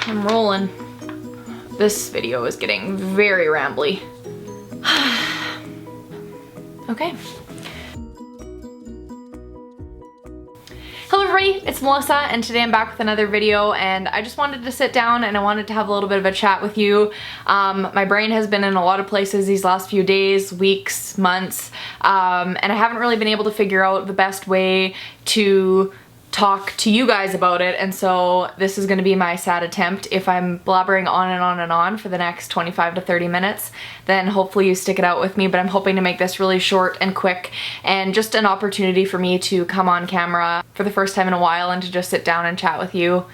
I'm rolling. This video is getting very rambly. Okay. Hello everybody, it's Melissa and today I'm back with another video and I just wanted to sit down and I wanted to have a little bit of a chat with you. My brain has been in a lot of places these last few days, weeks, months, and I haven't really been able to figure out the best way to talk to you guys about it, and so this is going to be my sad attempt. If I'm blabbering on and on and on for the next 25 to 30 minutes, then hopefully you stick it out with me, but I'm hoping to make this really short and quick and just an opportunity for me to come on camera for the first time in a while and to just sit down and chat with you.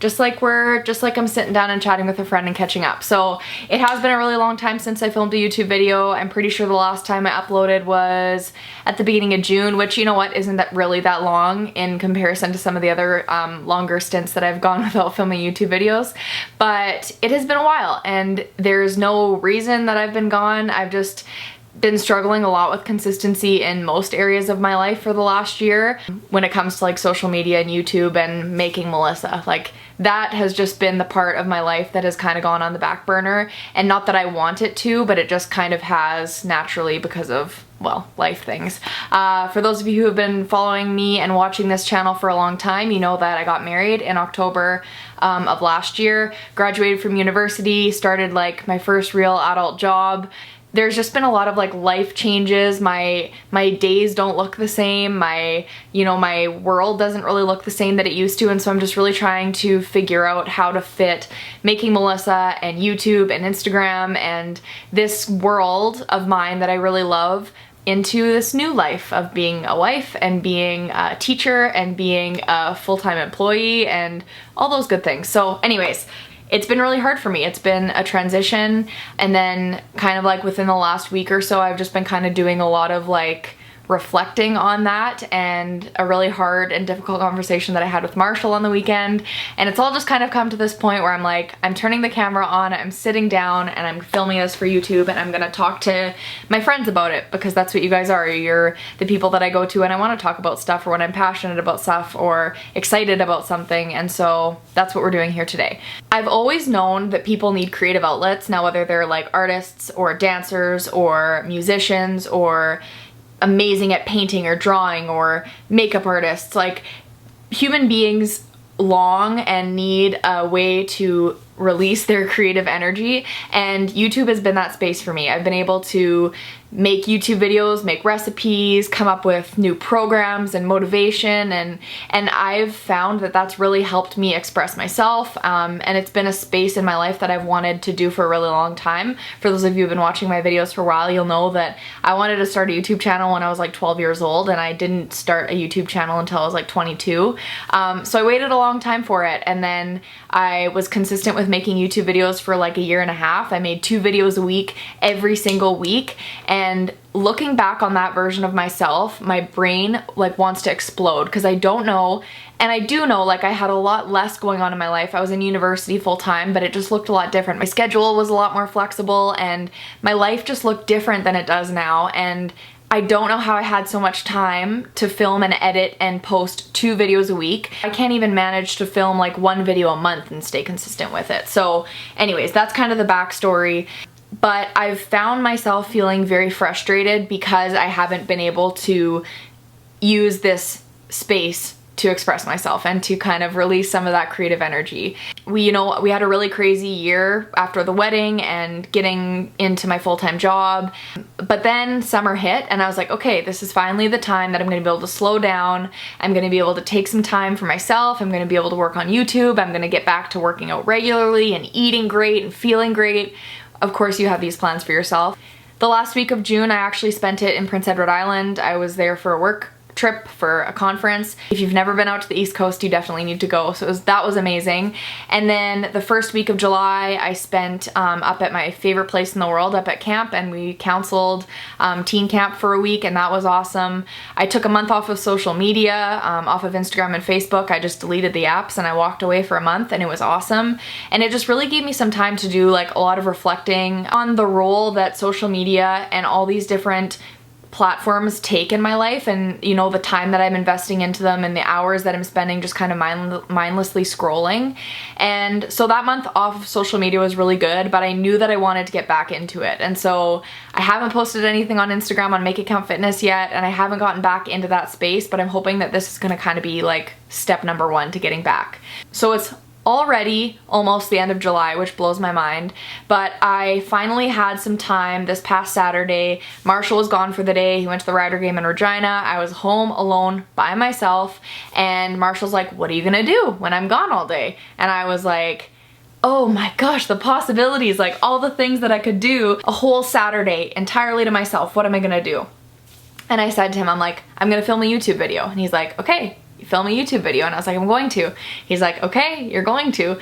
Just like I'm sitting down and chatting with a friend and catching up. So it has been a really long time since I filmed a YouTube video. I'm pretty sure the last time I uploaded was at the beginning of June, which, you know what, isn't that really that long in comparison to some of the other longer stints that I've gone without filming YouTube videos. But it has been a while and there's no reason that I've been gone. I've just been struggling a lot with consistency in most areas of my life for the last year when it comes to like social media and YouTube and making Melissa. Like that has just been the part of my life that has kind of gone on the back burner, and not that I want it to, but it just kind of has naturally because of, well, life things. For those of you who have been following me and watching this channel for a long time, you know that I got married in October of last year, graduated from university, started like my first real adult job. There's just been a lot of like life changes. My days don't look the same. My world doesn't really look the same that it used to, and so I'm just really trying to figure out how to fit Making Melissa and YouTube and Instagram and this world of mine that I really love into this new life of being a wife and being a teacher and being a full-time employee and all those good things. So anyways, it's been really hard for me. It's been a transition, and then kind of like within the last week or so, I've just been kind of doing a lot of like reflecting on that and a really hard and difficult conversation that I had with Marshall on the weekend. And it's all just kind of come to this point where I'm like, I'm turning the camera on, I'm sitting down and I'm filming this for YouTube, and I'm gonna talk to my friends about it because that's what you guys are. You're the people that I go to and I want to talk about stuff, or when I'm passionate about stuff or excited about something, and so that's what we're doing here today. I've always known that people need creative outlets. Now, whether they're like artists or dancers or musicians or amazing at painting or drawing or makeup artists, like human beings long and need a way to release their creative energy, and YouTube has been that space for me. I've been able to make YouTube videos, make recipes, come up with new programs and motivation, and I've found that that's really helped me express myself, and it's been a space in my life that I've wanted to do for a really long time. For those of you who've been watching my videos for a while, you'll know that I wanted to start a YouTube channel when I was like 12 years old, and I didn't start a YouTube channel until I was like 22. So I waited a long time for it, and then I was consistent with making YouTube videos for like a year and a half. I made 2 videos a week every single week, and looking back on that version of myself, my brain like wants to explode because I don't know, and I do know like I had a lot less going on in my life. I was in university full time, but it just looked a lot different. My schedule was a lot more flexible and my life just looked different than it does now, and I don't know how I had so much time to film and edit and post 2 videos a week. I can't even manage to film like 1 video a month and stay consistent with it. So anyways, that's kind of the backstory. But I've found myself feeling very frustrated because I haven't been able to use this space to express myself and to kind of release some of that creative energy. We had a really crazy year after the wedding and getting into my full-time job, but then summer hit and I was like, okay, this is finally the time that I'm gonna be able to slow down. I'm gonna be able to take some time for myself. I'm gonna be able to work on YouTube. I'm gonna get back to working out regularly and eating great and feeling great. Of course, you have these plans for yourself. The last week of June, I actually spent it in Prince Edward Island. I was there for a work trip for a conference. If you've never been out to the East Coast, you definitely need to go. So that was amazing. And then the first week of July, I spent up at my favorite place in the world, up at camp, and we counseled teen camp for a week, and that was awesome. I took a month off of social media, off of Instagram and Facebook. I just deleted the apps and I walked away for a month, and it was awesome. And it just really gave me some time to do like a lot of reflecting on the role that social media and all these different platforms take in my life, and you know, the time that I'm investing into them and the hours that I'm spending just kind of mindlessly scrolling. And so that month off of social media was really good, but I knew that I wanted to get back into it. And so I haven't posted anything on Instagram on Make It Count Fitness yet, and I haven't gotten back into that space, but I'm hoping that this is going to kind of be like step number 1 to getting back. So it's already almost the end of July, which blows my mind, but I finally had some time this past Saturday. Marshall was gone for the day. He went to the Rider game in Regina. I was home alone by myself, and Marshall's like, what are you gonna do when I'm gone all day? And I was like, oh my gosh, the possibilities, like all the things that I could do a whole Saturday entirely to myself. What am I gonna do? And I said to him, I'm like, I'm gonna film a YouTube video. And he's like, okay, film a YouTube video. And I was like, I'm going to. He's like, okay, you're going to.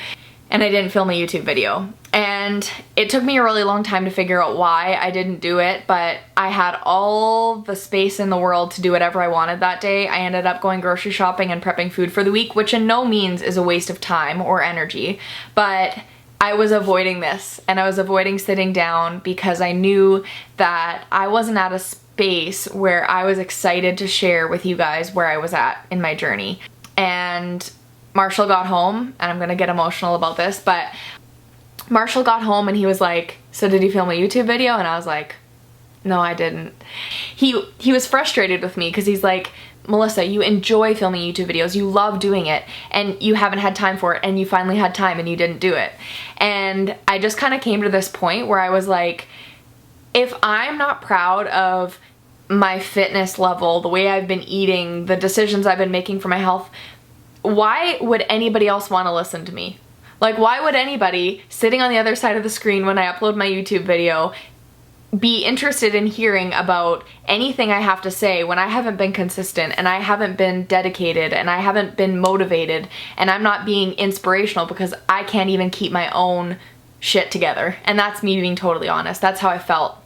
And I didn't film a YouTube video. And it took me a really long time to figure out why I didn't do it, but I had all the space in the world to do whatever I wanted that day. I ended up going grocery shopping and prepping food for the week, which in no means is a waste of time or energy, but I was avoiding this, and I was avoiding sitting down because I knew that I wasn't at a space where I was excited to share with you guys where I was at in my journey. And Marshall got home, and I'm gonna get emotional about this, but Marshall got home and he was like, so did you film a YouTube video? And I was like, no, I didn't. He was frustrated with me because he's like, Melissa, you enjoy filming YouTube videos, you love doing it, and you haven't had time for it, and you finally had time and you didn't do it. And I just kind of came to this point where I was like, if I'm not proud of my fitness level, the way I've been eating, the decisions I've been making for my health, why would anybody else want to listen to me? Like, why would anybody sitting on the other side of the screen when I upload my YouTube video be interested in hearing about anything I have to say when I haven't been consistent, and I haven't been dedicated, and I haven't been motivated, and I'm not being inspirational because I can't even keep my own shit together? And that's me being totally honest. That's how I felt.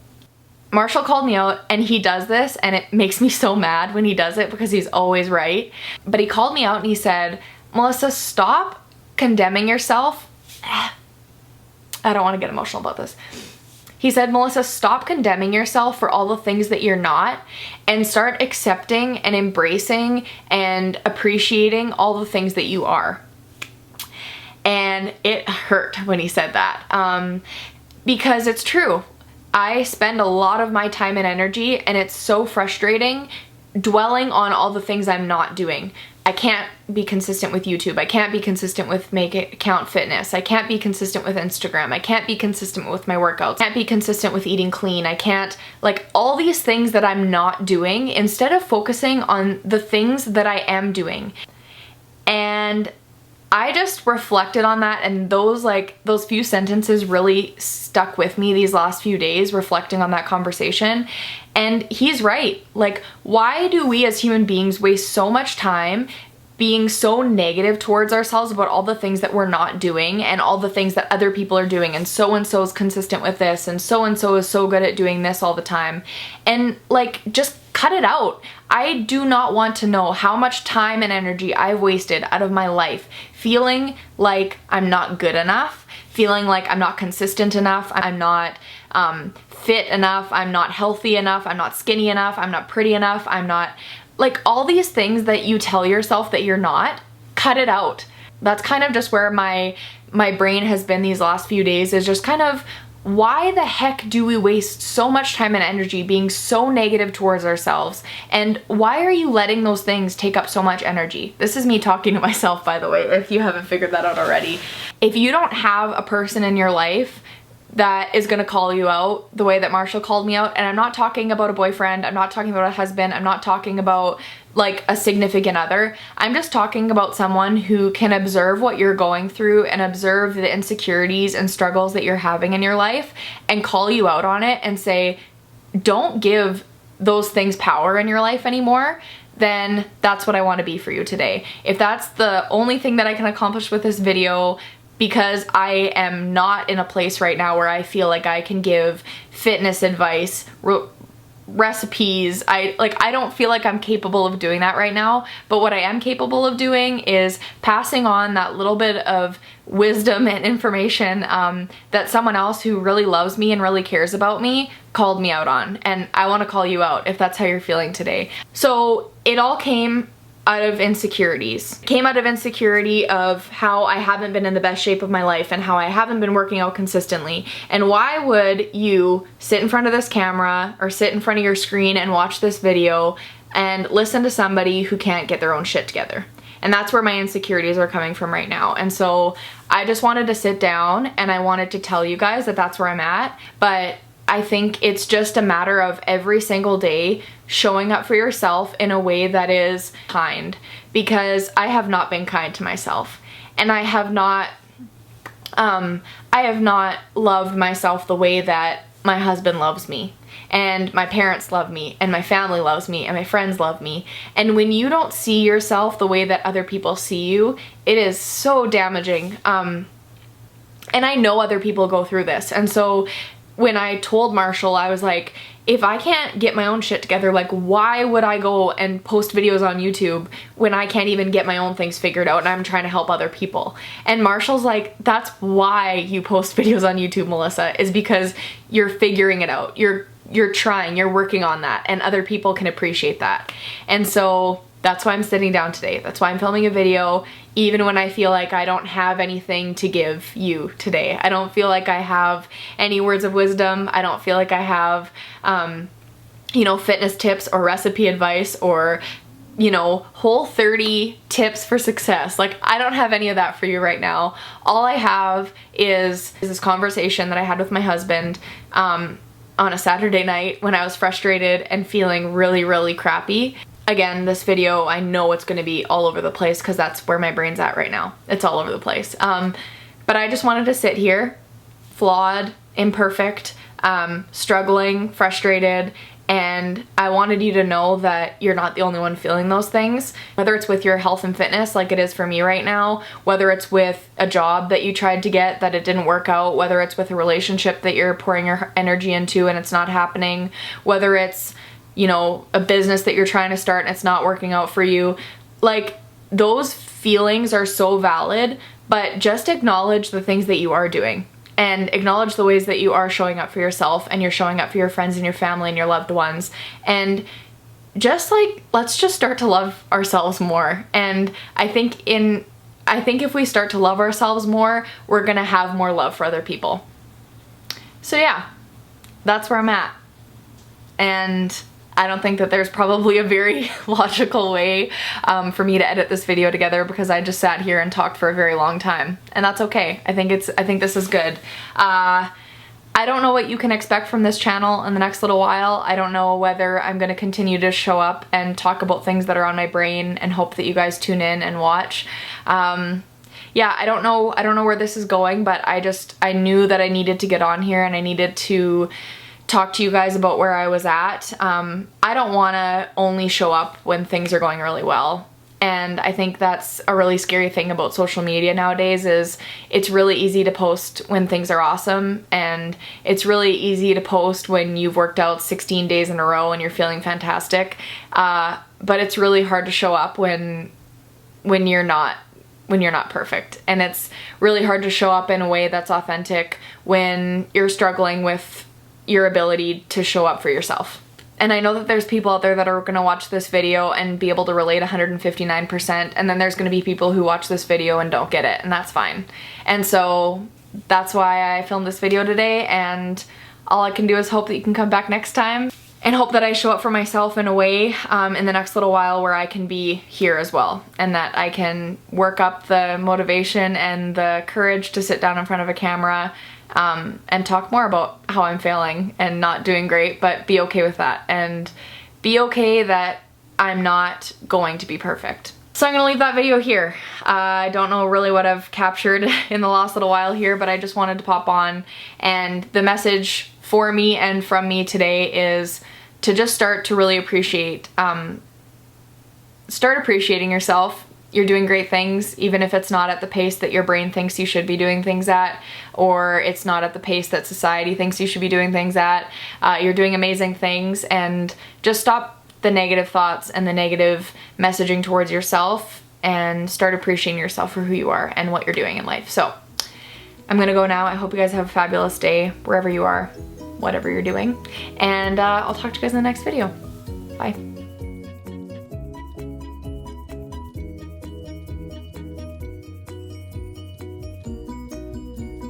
Marshall called me out, and he does this, and it makes me so mad when he does it because he's always right. But he called me out and he said, Melissa, stop condemning yourself. I don't want to get emotional about this. He said, Melissa, stop condemning yourself for all the things that you're not, and start accepting and embracing and appreciating all the things that you are. And it hurt when he said that, because it's true. I spend a lot of my time and energy, and it's so frustrating dwelling on all the things I'm not doing. I can't be consistent with YouTube. I can't be consistent with Make It Count Fitness. I can't be consistent with Instagram. I can't be consistent with my workouts. I can't be consistent with eating clean. I can't, like, all these things that I'm not doing, instead of focusing on the things that I am doing. And I just reflected on that, and those few sentences really stuck with me these last few days, reflecting on that conversation. And he's right. Like, why do we as human beings waste so much time being so negative towards ourselves about all the things that we're not doing and all the things that other people are doing, and so is consistent with this, and so is so good at doing this all the time? And like, just cut it out. I do not want to know how much time and energy I've wasted out of my life feeling like I'm not good enough, feeling like I'm not consistent enough, I'm not fit enough, I'm not healthy enough, I'm not skinny enough, I'm not pretty enough, I'm not, like, all these things that you tell yourself that you're not. Cut it out. That's kind of just where my brain has been these last few days, is just kind of, why the heck do we waste so much time and energy being so negative towards ourselves? And why are you letting those things take up so much energy? This is me talking to myself, by the way, if you haven't figured that out already. If you don't have a person in your life that is gonna call you out the way that Marshall called me out, and I'm not talking about a boyfriend, I'm not talking about a husband, I'm not talking about like a significant other, I'm just talking about someone who can observe what you're going through and observe the insecurities and struggles that you're having in your life and call you out on it and say, don't give those things power in your life anymore, then that's what I want to be for you today. If that's the only thing that I can accomplish with this video, because I am not in a place right now where I feel like I can give fitness advice recipes. I don't feel like I'm capable of doing that right now, but what I am capable of doing is passing on that little bit of wisdom and information that someone else who really loves me and really cares about me called me out on. And I want to call you out if that's how you're feeling today. So it all came out of insecurities. It came out of insecurity of how I haven't been in the best shape of my life and how I haven't been working out consistently. And why would you sit in front of this camera or sit in front of your screen and watch this video and listen to somebody who can't get their own shit together? And that's where my insecurities are coming from right now. And so I just wanted to sit down and I wanted to tell you guys that that's where I'm at. But I think it's just a matter of every single day showing up for yourself in a way that is kind, because I have not been kind to myself, and I have not loved myself the way that my husband loves me, and my parents love me, and my family loves me, and my friends love me. And when you don't see yourself the way that other people see you, it is so damaging. And I know other people go through this, and so when I told Marshall, I was like, if I can't get my own shit together, like, why would I go and post videos on YouTube when I can't even get my own things figured out and I'm trying to help other people? And Marshall's like, that's why you post videos on YouTube, Melissa, is because you're figuring it out. You're trying, you're working on that, and other people can appreciate that. And so that's why I'm sitting down today. That's why I'm filming a video, even when I feel like I don't have anything to give you today. I don't feel like I have any words of wisdom. I don't feel like I have, you know, fitness tips or recipe advice or, you know, Whole30 tips for success. Like, I don't have any of that for you right now. All I have is this conversation that I had with my husband on a Saturday night when I was frustrated and feeling really, really crappy. Again, this video, I know it's going to be all over the place because that's where my brain's at right now. It's all over the place. But I just wanted to sit here, flawed, imperfect, struggling, frustrated, and I wanted you to know that you're not the only one feeling those things. Whether it's with your health and fitness like it is for me right now, whether it's with a job that you tried to get that it didn't work out, whether it's with a relationship that you're pouring your energy into and it's not happening, whether it's, you know, a business that you're trying to start and it's not working out for you. Like, those feelings are so valid, but just acknowledge the things that you are doing and acknowledge the ways that you are showing up for yourself and you're showing up for your friends and your family and your loved ones. And just like, let's just start to love ourselves more. And I think if we start to love ourselves more, we're gonna have more love for other people. So yeah, that's where I'm at. And I don't think that there's probably a very logical way for me to edit this video together, because I just sat here and talked for a very long time, and that's okay. I think this is good. I don't know what you can expect from this channel in the next little while. I don't know whether I'm going to continue to show up and talk about things that are on my brain and hope that you guys tune in and watch. Yeah, I don't know where this is going, but I knew that I needed to get on here and I needed to talk to you guys about where I was at. I don't want to only show up when things are going really well. And I think that's a really scary thing about social media nowadays, is it's really easy to post when things are awesome, and it's really easy to post when you've worked out 16 days in a row and you're feeling fantastic. But it's really hard to show up when you're not perfect. And it's really hard to show up in a way that's authentic when you're struggling with your ability to show up for yourself. And I know that there's people out there that are gonna watch this video and be able to relate 159%, and then there's gonna be people who watch this video and don't get it, and that's fine. And so that's why I filmed this video today, and all I can do is hope that you can come back next time, and hope that I show up for myself in a way in the next little while where I can be here as well, and that I can work up the motivation and the courage to sit down in front of a camera and talk more about how I'm failing and not doing great, but be okay with that and be okay that I'm not going to be perfect. So I'm gonna leave that video here. I don't know really what I've captured in the last little while here, but I just wanted to pop on, and the message for me and from me today is to just start to really appreciate, start appreciating yourself. you're doing great things, even if it's not at the pace that your brain thinks you should be doing things at, or it's not at the pace that society thinks you should be doing things at. You're doing amazing things, and just stop the negative thoughts and the negative messaging towards yourself and start appreciating yourself for who you are and what you're doing in life. So I'm gonna go now. I hope you guys have a fabulous day wherever you are, whatever you're doing, and I'll talk to you guys in the next video. Bye.